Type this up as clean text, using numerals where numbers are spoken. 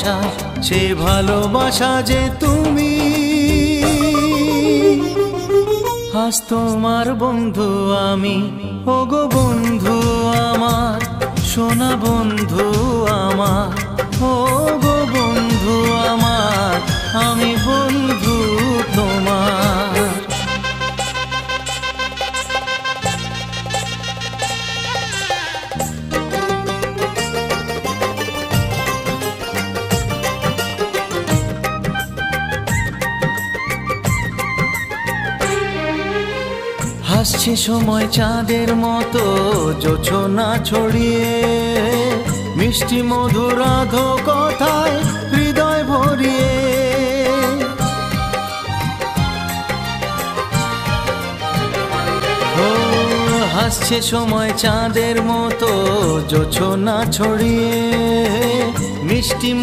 ভালোবাসা, সে ভালোবাসা যে তুমি। আজ তোমার বন্ধু আমি, ওগো বন্ধু আমার, সোনা বন্ধু আমার, ওগো বন্ধু আমার, আমি বন্ধু তোমার। হাসছে সময় চাঁদের মতো জোছনা ছড়িয়ে, মিষ্টি মধুর আধো কথায় হৃদয় ভরিয়ে। ও হাসছে সময় চাঁদের মতো জোছনা ছড়িয়ে, মিষ্টি